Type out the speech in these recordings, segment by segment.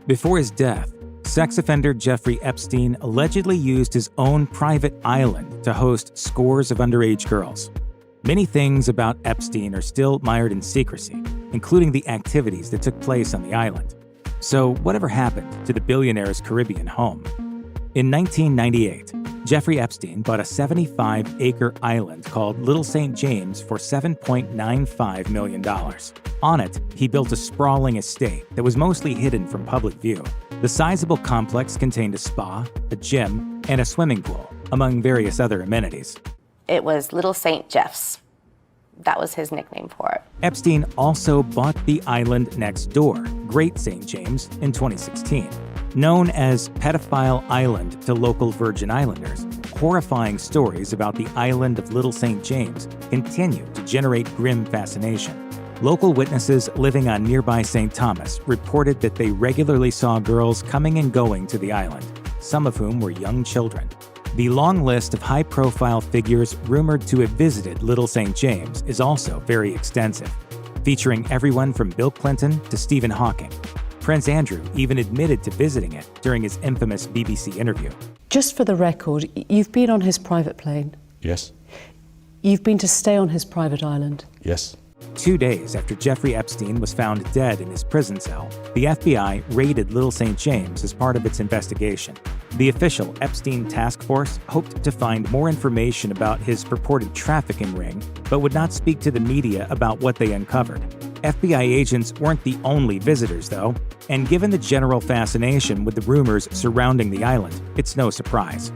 Before his death, sex offender Jeffrey Epstein allegedly used his own private island to host scores of underage girls. Many things about Epstein are still mired in secrecy, including the activities that took place on the island. So, whatever happened to the billionaire's Caribbean home? In 1998, Jeffrey Epstein bought a 75-acre island called Little St. James for $7.95 million. On it, he built a sprawling estate that was mostly hidden from public view. The sizable complex contained a spa, a gym, and a swimming pool, among various other amenities. It was Little St. Jeff's. That was his nickname for it. Epstein also bought the island next door, Great St. James, in 2016. Known as Pedophile Island to local Virgin Islanders, horrifying stories about the island of Little St. James continue to generate grim fascination. Local witnesses living on nearby St. Thomas reported that they regularly saw girls coming and going to the island, some of whom were young children. The long list of high-profile figures rumored to have visited Little St. James is also very extensive, featuring everyone from Bill Clinton to Stephen Hawking. Prince Andrew even admitted to visiting it during his infamous BBC interview. Just for the record, you've been on his private plane. Yes. You've been to stay on his private island. Yes. 2 days after Jeffrey Epstein was found dead in his prison cell, the FBI raided Little St. James as part of its investigation. The official Epstein task force hoped to find more information about his purported trafficking ring, but would not speak to the media about what they uncovered. FBI agents weren't the only visitors, though, and given the general fascination with the rumors surrounding the island, it's no surprise.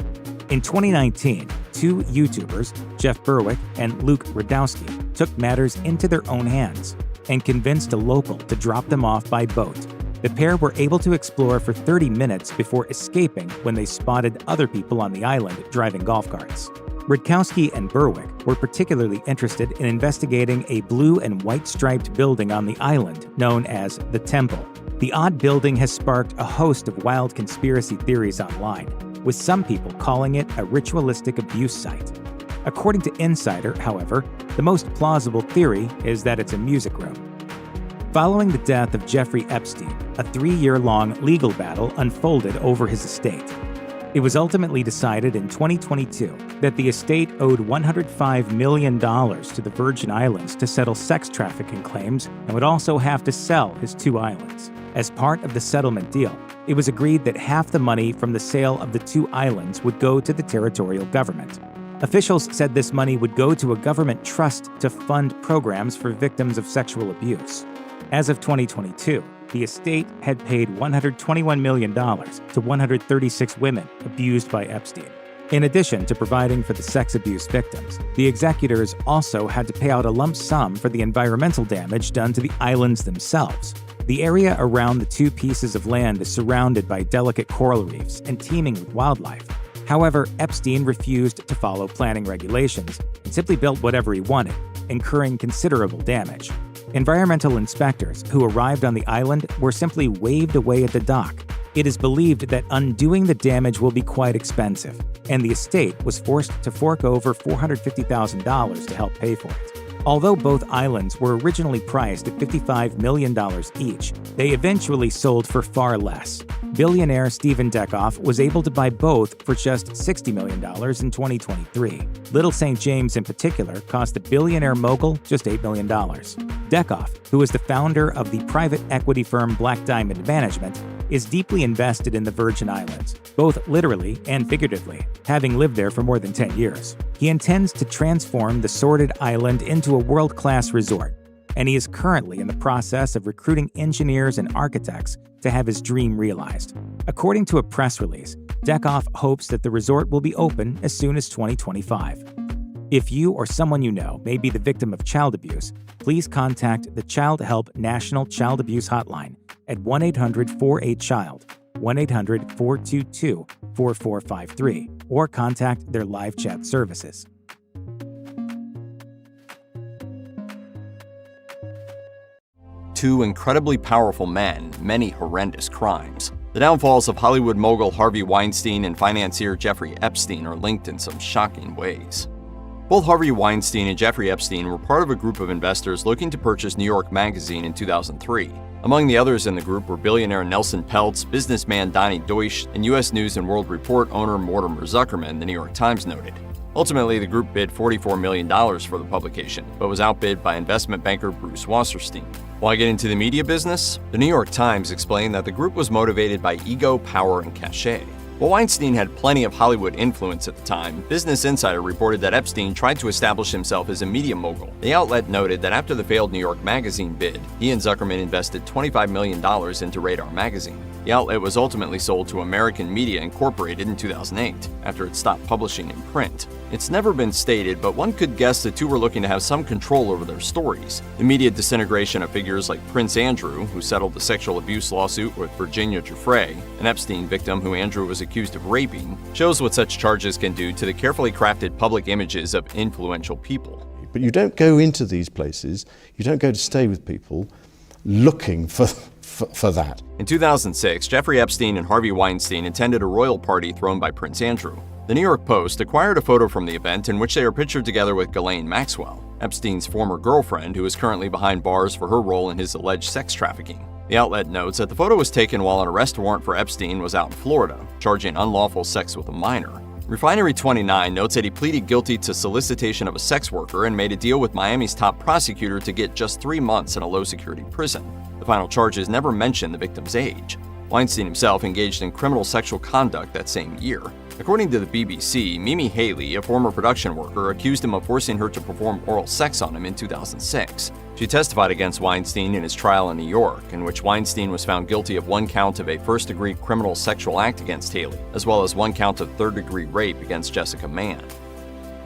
In 2019, two YouTubers, Jeff Berwick and Luke Radowski, took matters into their own hands and convinced a local to drop them off by boat. The pair were able to explore for 30 minutes before escaping when they spotted other people on the island driving golf carts. Radkowski and Berwick were particularly interested in investigating a blue and white striped building on the island known as the Temple. The odd building has sparked a host of wild conspiracy theories online, with some people calling it a ritualistic abuse site. According to Insider, however, the most plausible theory is that it's a music room. Following the death of Jeffrey Epstein, a 3-year-long legal battle unfolded over his estate. It was ultimately decided in 2022 that the estate owed $105 million to the Virgin Islands to settle sex trafficking claims and would also have to sell his 2 islands. As part of the settlement deal, it was agreed that half the money from the sale of the 2 islands would go to the territorial government. Officials said this money would go to a government trust to fund programs for victims of sexual abuse. As of 2022, the estate had paid $121 million to 136 women abused by Epstein. In addition to providing for the sex abuse victims, the executors also had to pay out a lump sum for the environmental damage done to the islands themselves. The area around the 2 pieces of land is surrounded by delicate coral reefs and teeming with wildlife. However, Epstein refused to follow planning regulations and simply built whatever he wanted, incurring considerable damage. Environmental inspectors who arrived on the island were simply waved away at the dock. It is believed that undoing the damage will be quite expensive, and the estate was forced to fork over $450,000 to help pay for it. Although both islands were originally priced at $55 million each, they eventually sold for far less. Billionaire Stephen Dekoff was able to buy both for just $60 million in 2023. Little St. James in particular cost the billionaire mogul just $8 million. Dekoff, who is the founder of the private equity firm Black Diamond Management, is deeply invested in the Virgin Islands, both literally and figuratively, having lived there for more than 10 years. He intends to transform the sordid island into a world-class resort, and he is currently in the process of recruiting engineers and architects to have his dream realized. According to a press release, Dekoff hopes that the resort will be open as soon as 2025. If you or someone you know may be the victim of child abuse, please contact the Child Help National Child Abuse Hotline at 1-800-48-CHILD, 1-800-422-4453, or contact their live chat services. Two incredibly powerful men, many horrendous crimes. The downfalls of Hollywood mogul Harvey Weinstein and financier Jeffrey Epstein are linked in some shocking ways. Both Harvey Weinstein and Jeffrey Epstein were part of a group of investors looking to purchase New York Magazine in 2003. Among the others in the group were billionaire Nelson Peltz, businessman Donnie Deutsch, and U.S. News & World Report owner Mortimer Zuckerman, the New York Times noted. Ultimately, the group bid $44 million for the publication, but was outbid by investment banker Bruce Wasserstein. Why get into the media business? The New York Times explained that the group was motivated by ego, power, and cachet. While Weinstein had plenty of Hollywood influence at the time, Business Insider reported that Epstein tried to establish himself as a media mogul. The outlet noted that after the failed New York Magazine bid, he and Zuckerman invested $25 million into Radar magazine. The outlet was ultimately sold to American Media Incorporated in 2008, after it stopped publishing in print. It's never been stated, but one could guess the two were looking to have some control over their stories. The immediate disintegration of figures like Prince Andrew, who settled the sexual abuse lawsuit with Virginia Giuffre, an Epstein victim who Andrew was accused of raping, shows what such charges can do to the carefully crafted public images of influential people. But you don't go into these places, you don't go to stay with people looking for that. In 2006, Jeffrey Epstein and Harvey Weinstein attended a royal party thrown by Prince Andrew. The New York Post acquired a photo from the event in which they are pictured together with Ghislaine Maxwell, Epstein's former girlfriend who is currently behind bars for her role in his alleged sex trafficking. The outlet notes that the photo was taken while an arrest warrant for Epstein was out in Florida, charging unlawful sex with a minor. Refinery29 notes that he pleaded guilty to solicitation of a sex worker and made a deal with Miami's top prosecutor to get just 3 months in a low-security prison. The final charges never mention the victim's age. Weinstein himself engaged in criminal sexual conduct that same year. According to the BBC, Mimi Haley, a former production worker, accused him of forcing her to perform oral sex on him in 2006. She testified against Weinstein in his trial in New York, in which Weinstein was found guilty of 1 count of a first-degree criminal sexual act against Haley, as well as 1 count of third-degree rape against Jessica Mann.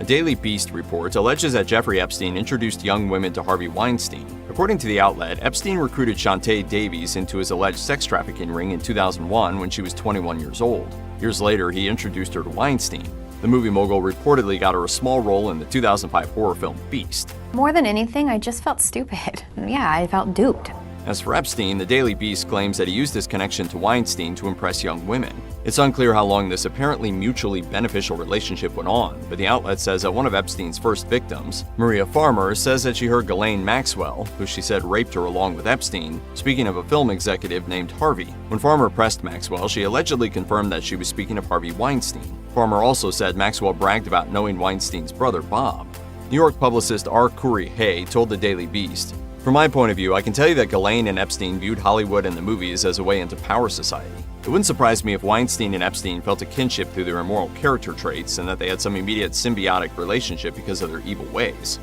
A Daily Beast report alleges that Jeffrey Epstein introduced young women to Harvey Weinstein. According to the outlet, Epstein recruited Shantae Davies into his alleged sex trafficking ring in 2001 when she was 21 years old. Years later, he introduced her to Weinstein. The movie mogul reportedly got her a small role in the 2005 horror film Beast. More than anything, I just felt stupid. Yeah, I felt duped. As for Epstein, the Daily Beast claims that he used his connection to Weinstein to impress young women. It's unclear how long this apparently mutually beneficial relationship went on, but the outlet says that one of Epstein's first victims, Maria Farmer, says that she heard Ghislaine Maxwell, who she said raped her along with Epstein, speaking of a film executive named Harvey. When Farmer pressed Maxwell, she allegedly confirmed that she was speaking of Harvey Weinstein. Farmer also said Maxwell bragged about knowing Weinstein's brother, Bob. New York publicist R. Curry Hay told the Daily Beast, "From my point of view, I can tell you that Ghislaine and Epstein viewed Hollywood and the movies as a way into power society. It wouldn't surprise me if Weinstein and Epstein felt a kinship through their immoral character traits and that they had some immediate symbiotic relationship because of their evil ways."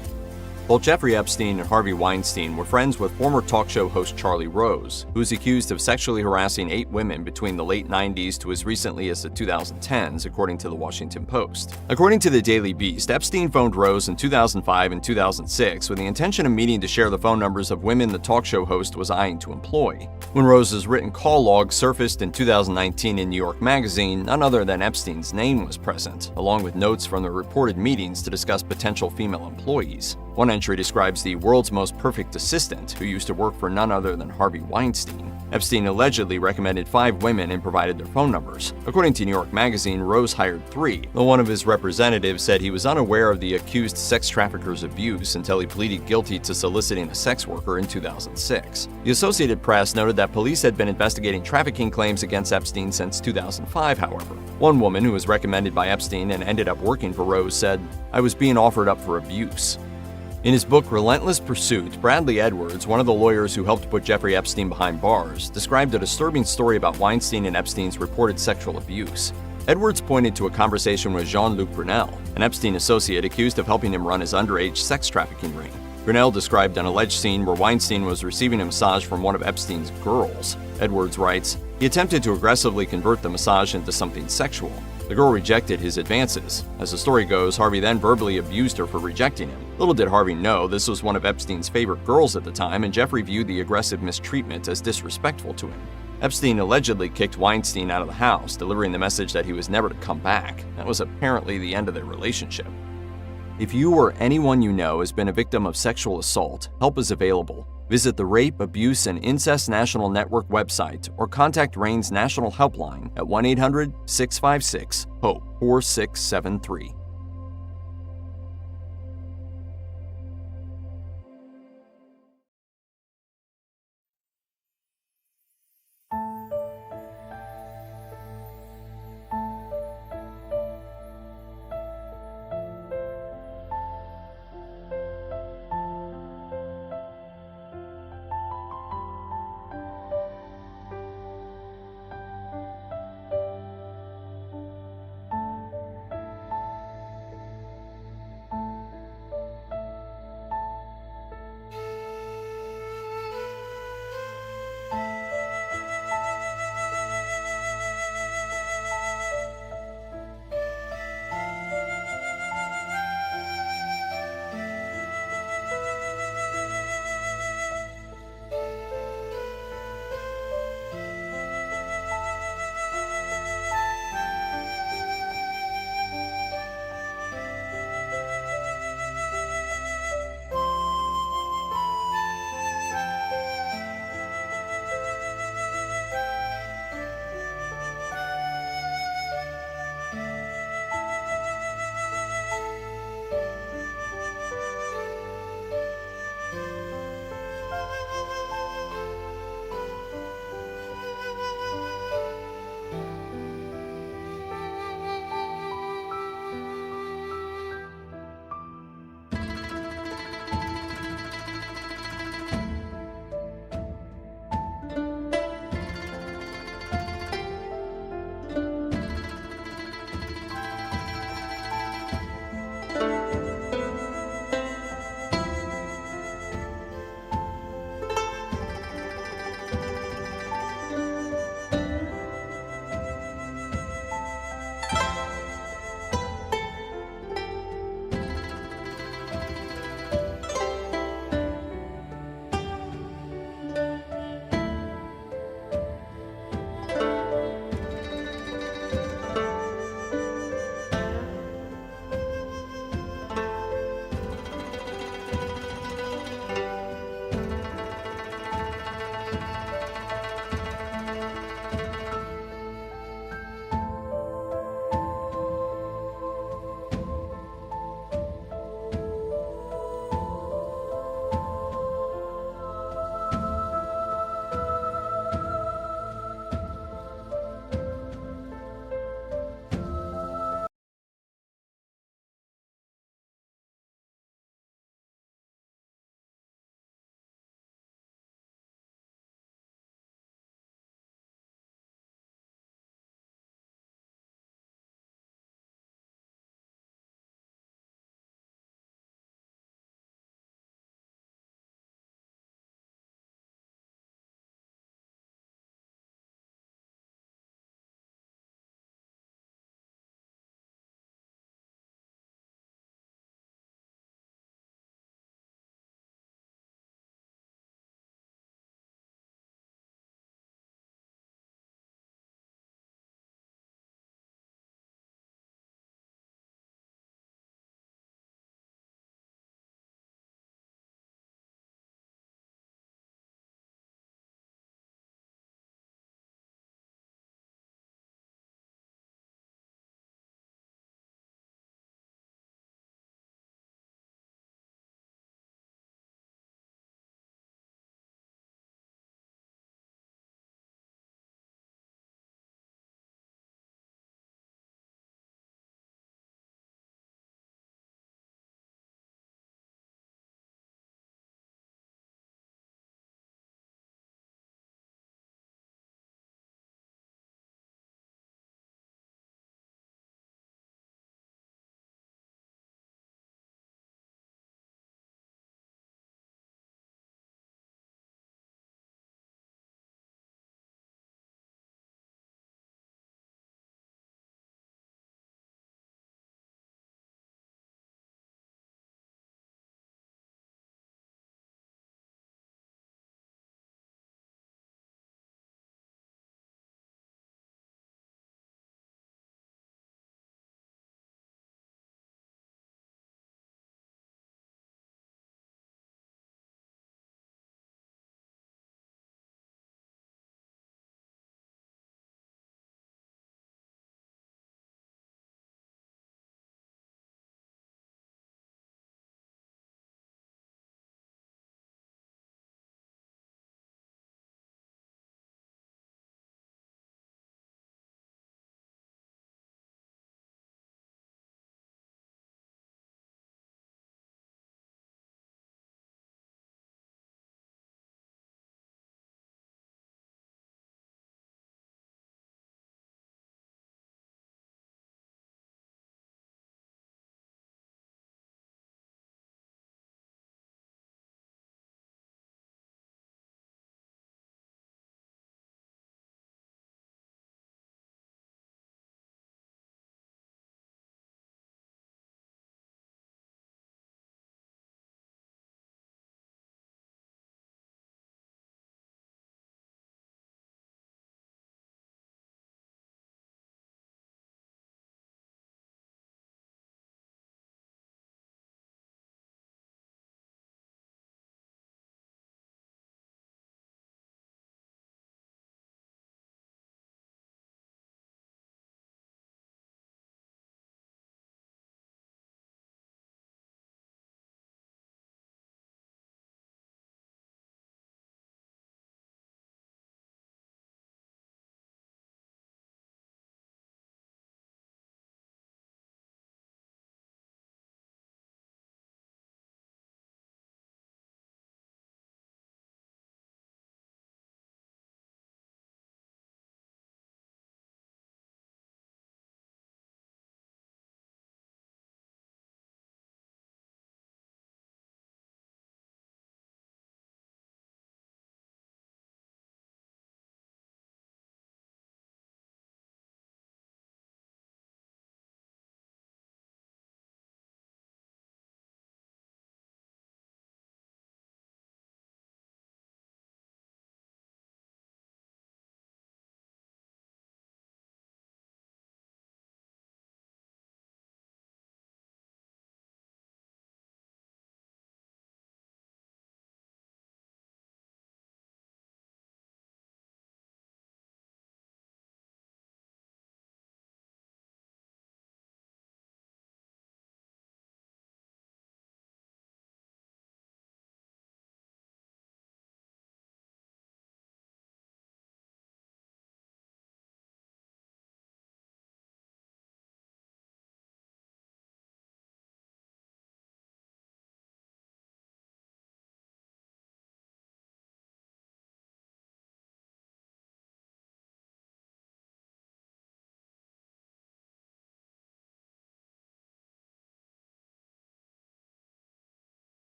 Both Jeffrey Epstein and Harvey Weinstein were friends with former talk show host Charlie Rose, who was accused of sexually harassing 8 women between the late 90s to as recently as the 2010s, according to the Washington Post. According to the Daily Beast, Epstein phoned Rose in 2005 and 2006 with the intention of meeting to share the phone numbers of women the talk show host was eyeing to employ. When Rose's written call log surfaced in 2019 in New York Magazine, none other than Epstein's name was present, along with notes from the reported meetings to discuss potential female employees. One entry describes the world's most perfect assistant, who used to work for none other than Harvey Weinstein. Epstein allegedly recommended 5 women and provided their phone numbers. According to New York Magazine, Rose hired 3, though one of his representatives said he was unaware of the accused sex trafficker's abuse until he pleaded guilty to soliciting a sex worker in 2006. The Associated Press noted that police had been investigating trafficking claims against Epstein since 2005, however. One woman who was recommended by Epstein and ended up working for Rose said, "I was being offered up for abuse." In his book Relentless Pursuit, Bradley Edwards, one of the lawyers who helped put Jeffrey Epstein behind bars, described a disturbing story about Weinstein and Epstein's reported sexual abuse. Edwards pointed to a conversation with Jean-Luc Brunel, an Epstein associate accused of helping him run his underage sex trafficking ring. Brunel described an alleged scene where Weinstein was receiving a massage from one of Epstein's girls. Edwards writes, "He attempted to aggressively convert the massage into something sexual. The girl rejected his advances. As the story goes, Harvey then verbally abused her for rejecting him. Little did Harvey know this was one of Epstein's favorite girls at the time, and Jeffrey viewed the aggressive mistreatment as disrespectful to him. Epstein allegedly kicked Weinstein out of the house, delivering the message that he was never to come back. That was apparently the end of their relationship. If you or anyone you know has been a victim of sexual assault, help is available. Visit the Rape, Abuse, and Incest National Network website or contact RAIN's National Helpline at 1-800-656-HOPE 4673.